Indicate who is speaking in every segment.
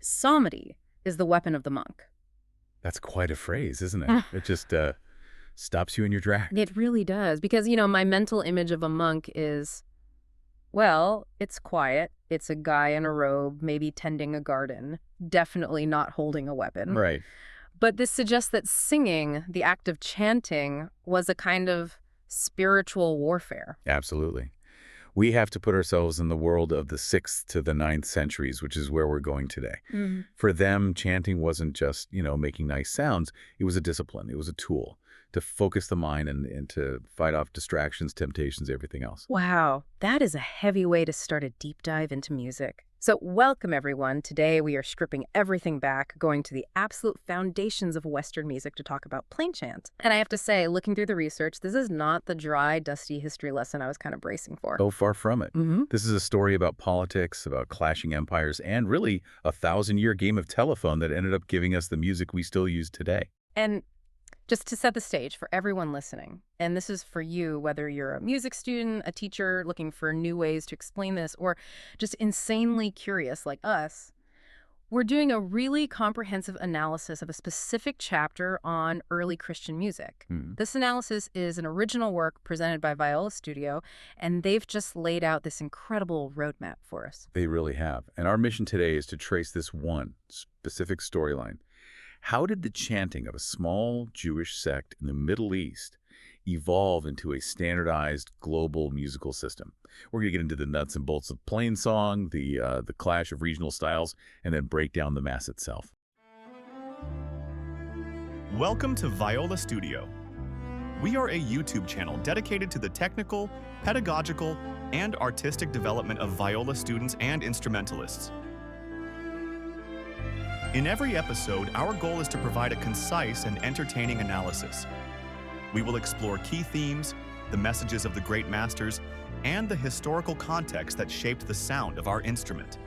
Speaker 1: Psalmody is the weapon of the monk.
Speaker 2: That's quite a phrase, isn't it? It just stops you in your track.
Speaker 1: It really does, because, my mental image of a monk is, well, it's quiet. It's a guy in a robe, maybe tending a garden, definitely not holding a weapon.
Speaker 2: Right.
Speaker 1: But this suggests that singing, the act of chanting, was a kind of spiritual warfare.
Speaker 2: Absolutely. We have to put ourselves in the world of the 6th to the 9th centuries, which is where we're going today.
Speaker 1: Mm.
Speaker 2: For them, chanting wasn't just, making nice sounds. It was a discipline. It was a tool to focus the mind and to fight off distractions, temptations, everything else.
Speaker 1: Wow, that is a heavy way to start a deep dive into music. So welcome, everyone. Today we are stripping everything back, going to the absolute foundations of Western music to talk about Plainchant. And I have to say, looking through the research, this is not the dry, dusty history lesson I was kind of bracing for.
Speaker 2: Oh, far from it.
Speaker 1: Mm-hmm.
Speaker 2: This is a story about politics, about clashing empires, and really a 1,000-year game of telephone that ended up giving us the music we still use today.
Speaker 1: And just to set the stage for everyone listening, and this is for you, whether you're a music student, a teacher looking for new ways to explain this, or just insanely curious like us, we're doing a really comprehensive analysis of a specific chapter on early Christian music. This analysis is an original work presented by Viola Studio, and they've just laid out this incredible roadmap for us.
Speaker 2: They really have. And our mission today is to trace this one specific storyline. How did the chanting of a small Jewish sect in the Middle East evolve into a standardized global musical system? We're going to get into the nuts and bolts of plain song, the clash of regional styles, and then break down the Mass itself.
Speaker 3: Welcome to Viola Studio. We are a YouTube channel dedicated to the technical, pedagogical, and artistic development of viola students and instrumentalists. In every episode, our goal is to provide a concise and entertaining analysis. We will explore key themes, the messages of the great masters, and the historical context that shaped the sound of our instrument.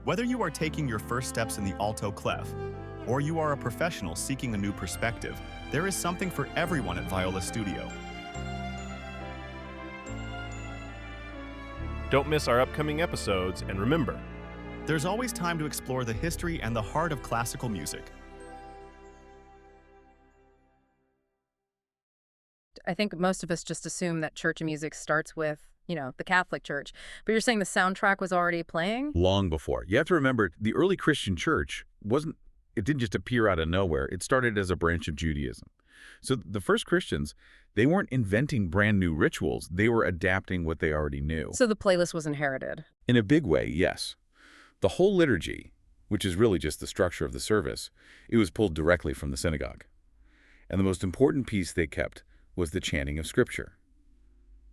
Speaker 3: Whether you are taking your first steps in the alto clef, or you are a professional seeking a new perspective, there is something for everyone at Viola Studio.
Speaker 4: Don't miss our upcoming episodes, and remember,
Speaker 3: There's always time to explore the history and the heart of classical music.
Speaker 1: I think most of us just assume that church music starts with, the Catholic Church. But you're saying the soundtrack was already playing?
Speaker 2: Long before. You have to remember, the early Christian church it didn't just appear out of nowhere. It started as a branch of Judaism. So the first Christians, they weren't inventing brand new rituals. They were adapting what they already knew.
Speaker 1: So the playlist was inherited?
Speaker 2: In a big way, yes. The whole liturgy, which is really just the structure of the service, it was pulled directly from the synagogue. And the most important piece they kept was the chanting of Scripture.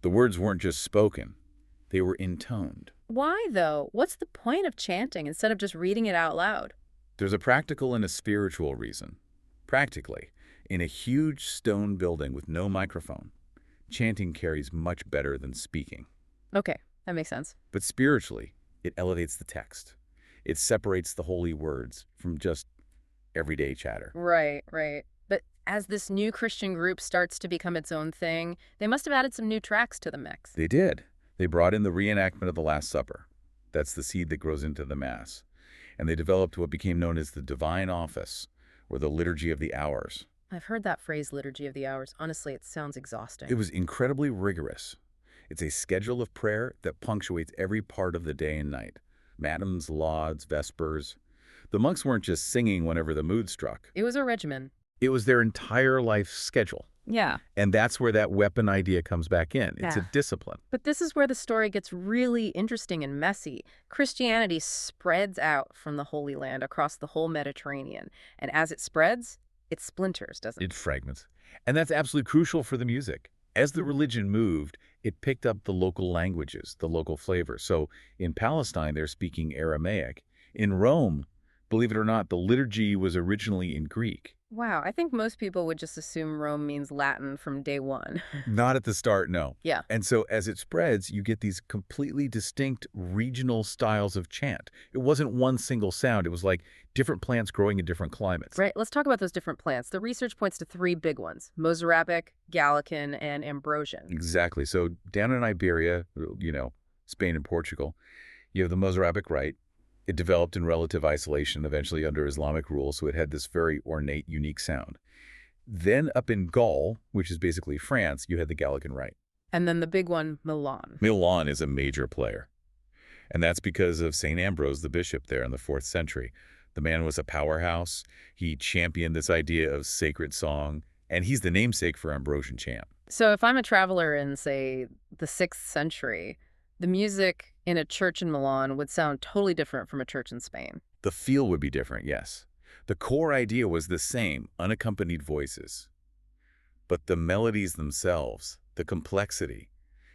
Speaker 2: The words weren't just spoken, they were intoned.
Speaker 1: Why, though? What's the point of chanting instead of just reading it out loud?
Speaker 2: There's a practical and a spiritual reason. Practically, in a huge stone building with no microphone, chanting carries much better than speaking.
Speaker 1: Okay, that makes sense.
Speaker 2: But spiritually, it elevates the text. It separates the holy words from just everyday chatter.
Speaker 1: Right. But as this new Christian group starts to become its own thing, they must have added some new tracks to the mix.
Speaker 2: They did. They brought in the reenactment of the Last Supper. That's the seed that grows into the Mass. And they developed what became known as the Divine Office, or the Liturgy of the Hours.
Speaker 1: I've heard that phrase, Liturgy of the Hours. Honestly, it sounds exhausting.
Speaker 2: It was incredibly rigorous. It's a schedule of prayer that punctuates every part of the day and night. Matins, lauds, vespers. The monks weren't just singing whenever the mood struck.
Speaker 1: It was a regimen.
Speaker 2: It was their entire life schedule.
Speaker 1: Yeah.
Speaker 2: And that's where that weapon idea comes back in. It's a discipline.
Speaker 1: But this is where the story gets really interesting and messy. Christianity spreads out from the Holy Land across the whole Mediterranean. And as it spreads, it splinters, doesn't it?
Speaker 2: It fragments. And that's absolutely crucial for the music. As the religion moved, it picked up the local languages, the local flavor. So in Palestine, they're speaking Aramaic. In Rome, believe it or not, the liturgy was originally in Greek.
Speaker 1: Wow, I think most people would just assume Rome means Latin from day one.
Speaker 2: Not at the start, no.
Speaker 1: Yeah.
Speaker 2: And so as it spreads, you get these completely distinct regional styles of chant. It wasn't one single sound. It was like different plants growing in different climates.
Speaker 1: Right, let's talk about those different plants. The research points to three big ones: Mozarabic, Gallican, and Ambrosian.
Speaker 2: Exactly. So down in Iberia, Spain and Portugal, You have the Mozarabic rite. It developed in relative isolation, eventually under Islamic rule, so it had this very ornate, unique sound. Then up in Gaul, which is basically France, you had the Gallican rite.
Speaker 1: And then the big one, Milan.
Speaker 2: Milan is a major player. And that's because of St. Ambrose, the bishop there in the 4th century. The man was a powerhouse. He championed this idea of sacred song, and he's the namesake for Ambrosian chant.
Speaker 1: So if I'm a traveler in, say, the 6th century, the music in a church in Milan would sound totally different from a church in Spain.
Speaker 2: The feel would be different, yes. The core idea was the same, unaccompanied voices. But the melodies themselves, the complexity,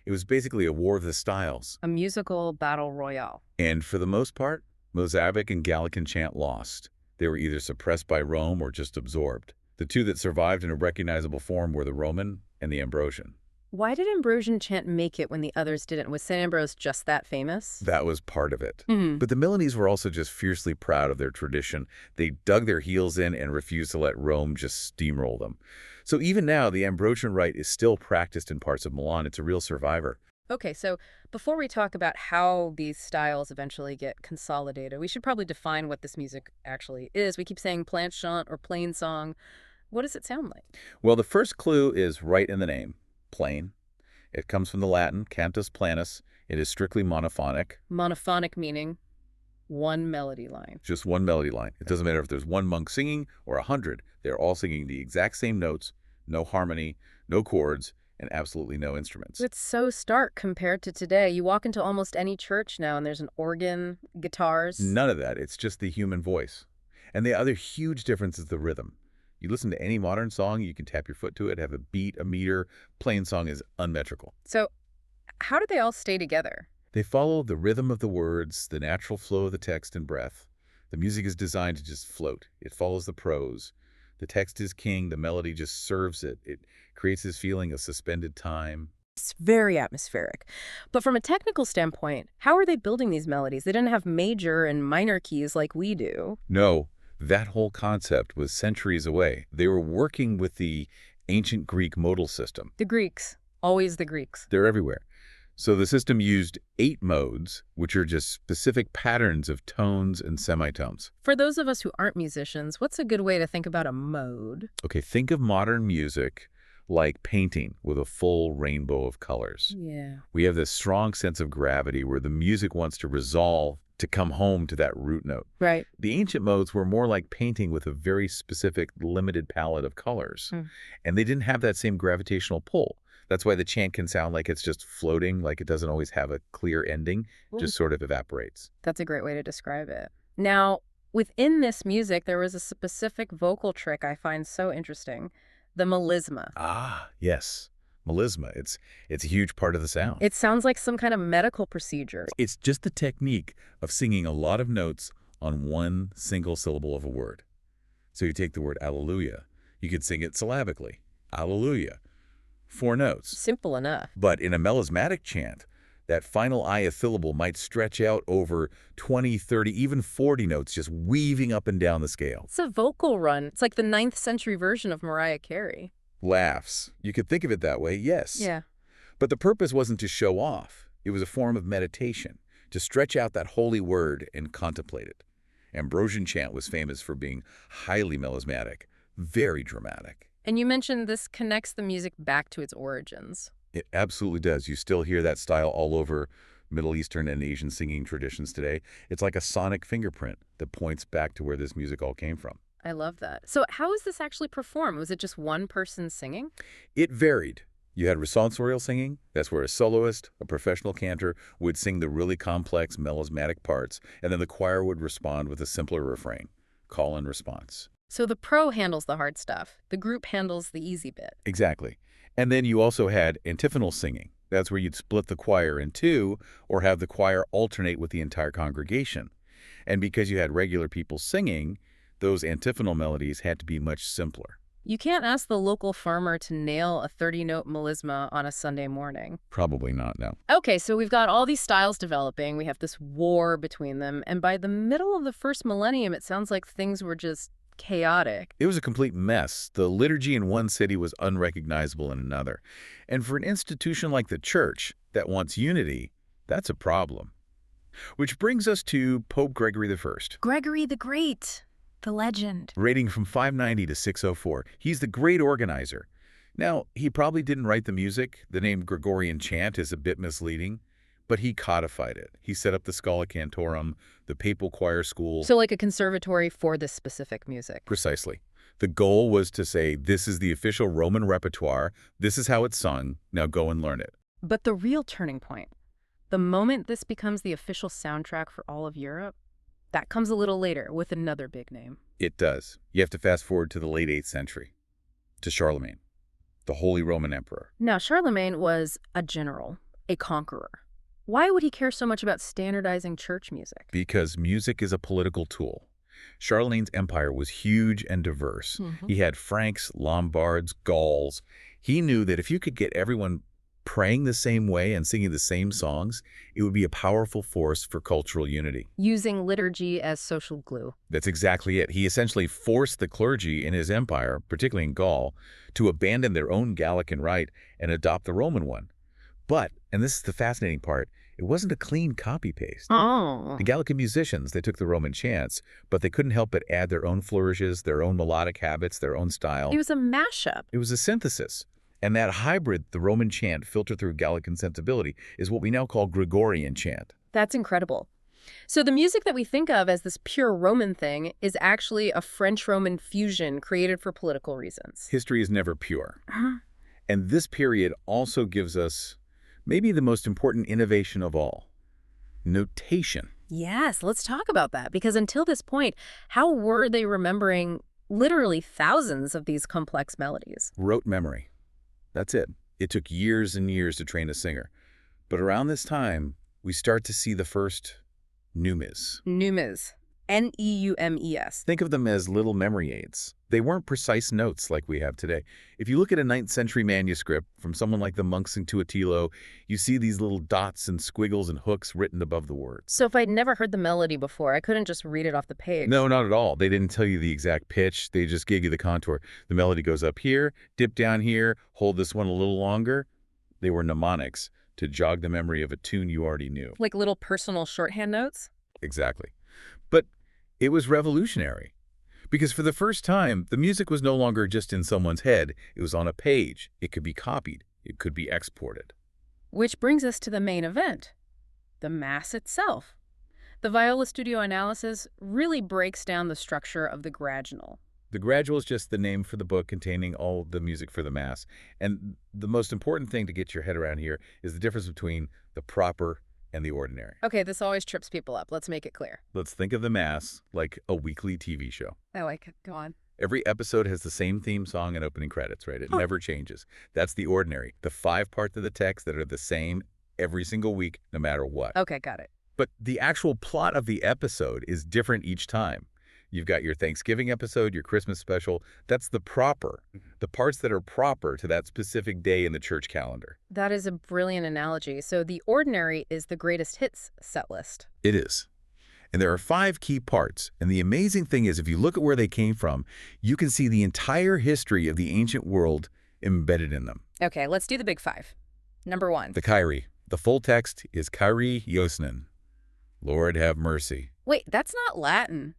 Speaker 2: it was basically a war of the styles.
Speaker 1: A musical battle royale.
Speaker 2: And for the most part, Mozarabic and Gallican chant lost. They were either suppressed by Rome or just absorbed. The two that survived in a recognizable form were the Roman and the Ambrosian.
Speaker 1: Why did Ambrosian chant make it when the others didn't? Was St. Ambrose just that famous?
Speaker 2: That was part of it.
Speaker 1: Mm-hmm.
Speaker 2: But the Milanese were also just fiercely proud of their tradition. They dug their heels in and refused to let Rome just steamroll them. So even now, the Ambrosian rite is still practiced in parts of Milan. It's a real survivor.
Speaker 1: Okay, so before we talk about how these styles eventually get consolidated, we should probably define what this music actually is. We keep saying plainchant or plain song. What does it sound like?
Speaker 2: Well, the first clue is right in the name, plain. It comes from the Latin, cantus, planus. It is strictly monophonic.
Speaker 1: Monophonic meaning one melody line.
Speaker 2: Just one melody line. It doesn't matter if there's one monk singing or 100. They're all singing the exact same notes, no harmony, no chords, and absolutely no instruments.
Speaker 1: It's so stark compared to today. You walk into almost any church now and there's an organ, guitars.
Speaker 2: None of that. It's just the human voice. And the other huge difference is the rhythm. You listen to any modern song, you can tap your foot to it, have a beat, a meter. Plain song is unmetrical.
Speaker 1: So how do they all stay together?
Speaker 2: They follow the rhythm of the words, the natural flow of the text and breath. The music is designed to just float. It follows the prose. The text is king. The melody just serves it. It creates this feeling of suspended time.
Speaker 1: It's very atmospheric. But from a technical standpoint, how are they building these melodies? They didn't have major and minor keys like we do.
Speaker 2: No, that whole concept was centuries away. They were working with the ancient Greek modal system.
Speaker 1: The Greeks. Always the Greeks.
Speaker 2: They're everywhere. So the system used 8 modes, which are just specific patterns of tones and semitones.
Speaker 1: For those of us who aren't musicians, what's a good way to think about a mode?
Speaker 2: Okay, think of modern music like painting with a full rainbow of colors.
Speaker 1: Yeah.
Speaker 2: We have this strong sense of gravity where the music wants to resolve to come home to that root note.
Speaker 1: Right.
Speaker 2: The ancient modes were more like painting with a very specific, limited palette of colors. And they didn't have that same gravitational pull. That's why the chant can sound like it's just floating, like it doesn't always have a clear ending, just sort of evaporates.
Speaker 1: That's a great way to describe it. Now, within this music, there was a specific vocal trick I find so interesting, the melisma.
Speaker 2: Ah, yes. Melisma. It's a huge part of the sound.
Speaker 1: It sounds like some kind of medical procedure.
Speaker 2: It's just the technique of singing a lot of notes on one single syllable of a word. So you take the word alleluia. You could sing it syllabically. Alleluia. 4 notes.
Speaker 1: Simple enough.
Speaker 2: But in a melismatic chant, that final syllable might stretch out over 20, 30, even 40 notes, just weaving up and down the scale.
Speaker 1: It's a vocal run. It's like the 9th century version of Mariah Carey.
Speaker 2: Laughs. You could think of it that way, yes.
Speaker 1: Yeah.
Speaker 2: But the purpose wasn't to show off. It was a form of meditation, to stretch out that holy word and contemplate it. Ambrosian chant was famous for being highly melismatic, very dramatic.
Speaker 1: And you mentioned this connects the music back to its origins.
Speaker 2: It absolutely does. You still hear that style all over Middle Eastern and Asian singing traditions today. It's like a sonic fingerprint that points back to where this music all came from.
Speaker 1: I love that. So how is this actually performed? Was it just one person singing?
Speaker 2: It varied. You had responsorial singing. That's where a soloist, a professional cantor, would sing the really complex melismatic parts, and then the choir would respond with a simpler refrain, call and response.
Speaker 1: So the pro handles the hard stuff. The group handles the easy bit.
Speaker 2: Exactly. And then you also had antiphonal singing. That's where you'd split the choir in 2 or have the choir alternate with the entire congregation. And because you had regular people singing, those antiphonal melodies had to be much simpler.
Speaker 1: You can't ask the local farmer to nail a 30-note melisma on a Sunday morning.
Speaker 2: Probably not, no.
Speaker 1: Okay, so we've got all these styles developing. We have this war between them. And by the middle of the first millennium, it sounds like things were just chaotic.
Speaker 2: It was a complete mess. The liturgy in one city was unrecognizable in another. And for an institution like the church that wants unity, that's a problem. Which brings us to Pope Gregory I.
Speaker 1: Gregory the Great, the legend.
Speaker 2: Rating from 590 to 604. He's the great organizer. Now, he probably didn't write the music. The name Gregorian chant is a bit misleading, but he codified it. He set up the Schola Cantorum, the papal choir school.
Speaker 1: So like a conservatory for this specific music.
Speaker 2: Precisely. The goal was to say, this is the official Roman repertoire, this is how it's sung, now go and learn it.
Speaker 1: But the real turning point, the moment this becomes the official soundtrack for all of Europe, that comes a little later with another big name.
Speaker 2: It does. You have to fast forward to the late 8th century, to Charlemagne, the Holy Roman Emperor.
Speaker 1: Now, Charlemagne was a general, a conqueror. Why would he care so much about standardizing church music?
Speaker 2: Because music is a political tool. Charlemagne's empire was huge and diverse. He had Franks, Lombards, Gauls. He knew that if you could get everyone praying the same way and singing the same songs, it would be a powerful force for cultural unity.
Speaker 1: Using liturgy as social glue.
Speaker 2: That's exactly it. He essentially forced the clergy in his empire, particularly in Gaul, to abandon their own Gallican rite and adopt the Roman one. But, and this is the fascinating part, it wasn't a clean copy-paste.
Speaker 1: Oh.
Speaker 2: The Gallican musicians, they took the Roman chants, but they couldn't help but add their own flourishes, their own melodic habits, their own style.
Speaker 1: It was a mashup.
Speaker 2: It was a synthesis. And that hybrid, the Roman chant filtered through Gallican sensibility, is what we now call Gregorian chant.
Speaker 1: That's incredible. So the music that we think of as this pure Roman thing is actually a French-Roman fusion created for political reasons.
Speaker 2: History is never pure. And this period also gives us maybe the most important innovation of all, notation.
Speaker 1: Yes, let's talk about that, because until this point, how were they remembering literally thousands of these complex melodies?
Speaker 2: Rote memory. That's it. It took years and years to train a singer. But around this time, we start to see the first neumes.
Speaker 1: Neumes. N-E-U-M-E-S.
Speaker 2: Think of them as little memory aids. They weren't precise notes like we have today. If you look at a 9th century manuscript from someone like the monks in Tuatilo, you see these little dots and squiggles and hooks written above the words.
Speaker 1: So if I'd never heard the melody before, I couldn't just read it off the page.
Speaker 2: No, not at all. They didn't tell you the exact pitch. They just gave you the contour. The melody goes up here, dip down here, hold this one a little longer. They were mnemonics to jog the memory of a tune you already knew.
Speaker 1: Like little personal shorthand notes?
Speaker 2: Exactly. But it was revolutionary. Because for the first time, the music was no longer just in someone's head. It was on a page. It could be copied. It could be exported.
Speaker 1: Which brings us to the main event, the Mass itself. The Viola Studio analysis really breaks down the structure of the gradual.
Speaker 2: The gradual is just the name for the book containing all the music for the Mass. And the most important thing to get your head around here is the difference between the proper and the ordinary.
Speaker 1: Okay, this always trips people up. Let's make it clear.
Speaker 2: Let's think of the Mass like a weekly TV show.
Speaker 1: I like it. Go on.
Speaker 2: Every episode has the same theme song and opening credits, right? It never changes. That's the ordinary. The 5 parts of the text that are the same every single week, no matter what.
Speaker 1: Okay, got it.
Speaker 2: But the actual plot of the episode is different each time. You've got your Thanksgiving episode, your Christmas special. That's the proper, the parts that are proper to that specific day in the church calendar.
Speaker 1: That is a brilliant analogy. So the ordinary is the greatest hits set list.
Speaker 2: It is. And there are 5 key parts. And the amazing thing is, if you look at where they came from, you can see the entire history of the ancient world embedded in them.
Speaker 1: Okay, let's do the big 5. Number 1.
Speaker 2: The Kyrie. The full text is Kyrie Iosnen. Lord have mercy.
Speaker 1: Wait, that's not Latin.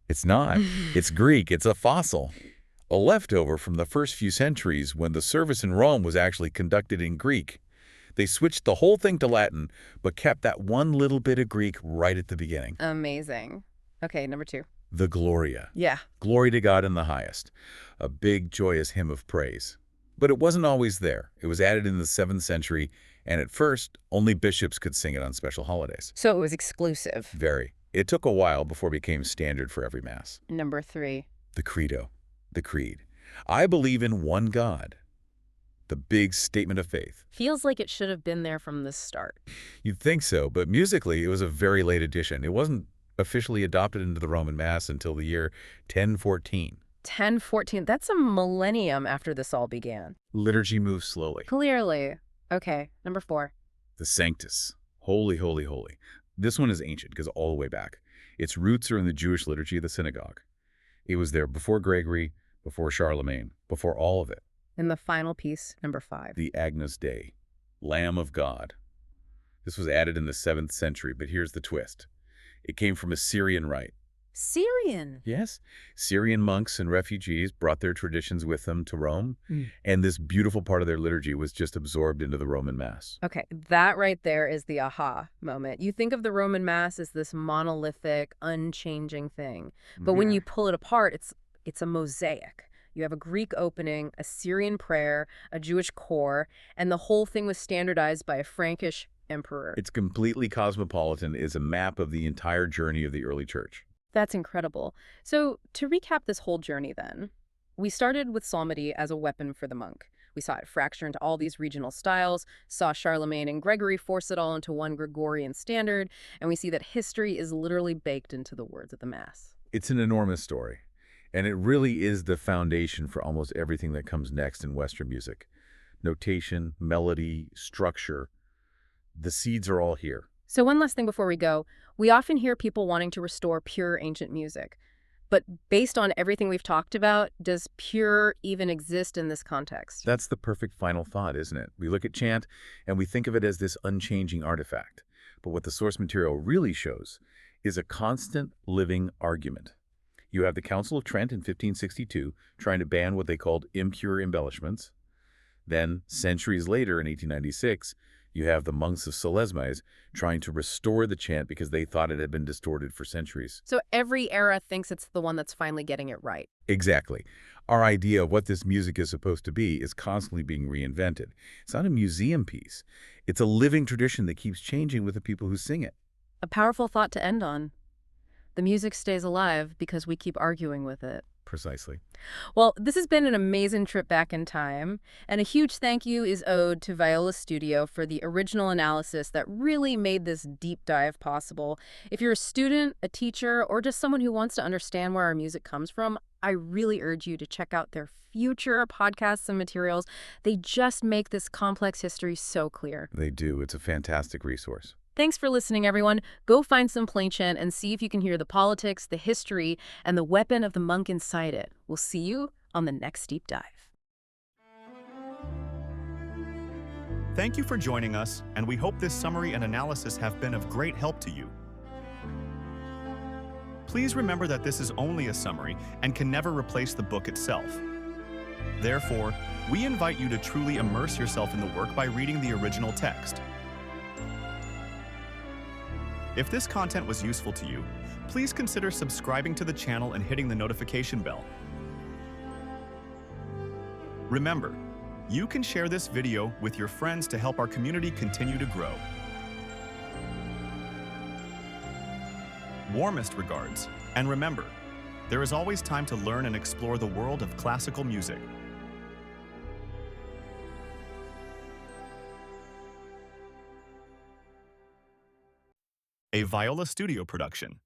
Speaker 2: It's not. It's Greek. It's a fossil. A leftover from the first few centuries when the service in Rome was actually conducted in Greek. They switched the whole thing to Latin, but kept that one little bit of Greek right at the beginning.
Speaker 1: Amazing. Okay, number 2.
Speaker 2: The Gloria.
Speaker 1: Yeah.
Speaker 2: Glory to God in the highest. A big, joyous hymn of praise. But it wasn't always there. It was added in the 7th century, and at first, only bishops could sing it on special holidays.
Speaker 1: So it was exclusive.
Speaker 2: Very. It took a while before it became standard for every Mass.
Speaker 1: Number 3.
Speaker 2: The Credo. The Creed. I believe in one God. The big statement of faith.
Speaker 1: Feels like it should have been there from the start.
Speaker 2: You'd think so, but musically, it was a very late addition. It wasn't officially adopted into the Roman Mass until the year 1014.
Speaker 1: 1014. That's a millennium after this all began.
Speaker 2: Liturgy moves slowly.
Speaker 1: Clearly. Okay, number 4.
Speaker 2: The Sanctus. Holy, holy, holy. This one is ancient, goes all the way back. Its roots are in the Jewish liturgy of the synagogue. It was there before Gregory, before Charlemagne, before all of it.
Speaker 1: And the final piece, number 5.
Speaker 2: The Agnus Dei, Lamb of God. This was added in the 7th century, but here's the twist. It came from a Syrian rite.
Speaker 1: Syrian?
Speaker 2: Yes, Syrian monks and refugees brought their traditions with them to Rome,
Speaker 1: Mm.
Speaker 2: and this beautiful part of their liturgy was just absorbed into the Roman Mass.
Speaker 1: Okay, that right there is the aha moment. You think of the Roman Mass as this monolithic, unchanging thing. But when you pull it apart, it's a mosaic. You have a Greek opening, a Syrian prayer, a Jewish core, and the whole thing was standardized by a Frankish emperor.
Speaker 2: It's completely cosmopolitan, is a map of the entire journey of the early church.
Speaker 1: That's incredible. So to recap this whole journey then, we started with psalmody as a weapon for the monk. We saw it fracture into all these regional styles, saw Charlemagne and Gregory force it all into one Gregorian standard, and we see that history is literally baked into the words of the Mass.
Speaker 2: It's an enormous story, and it really is the foundation for almost everything that comes next in Western music. Notation, melody, structure, the seeds are all here.
Speaker 1: So one last thing before we go, we often hear people wanting to restore pure ancient music. But based on everything we've talked about, does pure even exist in this context?
Speaker 2: That's the perfect final thought, isn't it? We look at chant and we think of it as this unchanging artifact. But what the source material really shows is a constant living argument. You have the Council of Trent in 1562 trying to ban what they called impure embellishments. Then, centuries later in 1896, you have the monks of Selesmes trying to restore the chant because they thought it had been distorted for centuries.
Speaker 1: So every era thinks it's the one that's finally getting it right.
Speaker 2: Exactly. Our idea of what this music is supposed to be is constantly being reinvented. It's not a museum piece. It's a living tradition that keeps changing with the people who sing it.
Speaker 1: A powerful thought to end on. The music stays alive because we keep arguing with it.
Speaker 2: Precisely.
Speaker 1: Well, this has been an amazing trip back in time, and a huge thank you is owed to Viola Studio for the original analysis that really made this deep dive possible. If you're a student, a teacher, or just someone who wants to understand where our music comes from, I really urge you to check out their future podcasts and materials. They just make this complex history so clear.
Speaker 2: They do. It's a fantastic resource.
Speaker 1: Thanks for listening, everyone. Go find some Plainchant and see if you can hear the politics, the history, and the weapon of the monk inside it. We'll see you on the next deep dive.
Speaker 3: Thank you for joining us, and we hope this summary and analysis have been of great help to you. Please remember that this is only a summary and can never replace the book itself. Therefore, we invite you to truly immerse yourself in the work by reading the original text. If this content was useful to you, please consider subscribing to the channel and hitting the notification bell. Remember, you can share this video with your friends to help our community continue to grow. Warmest regards, and remember, there is always time to learn and explore the world of classical music. A Viola Studio production.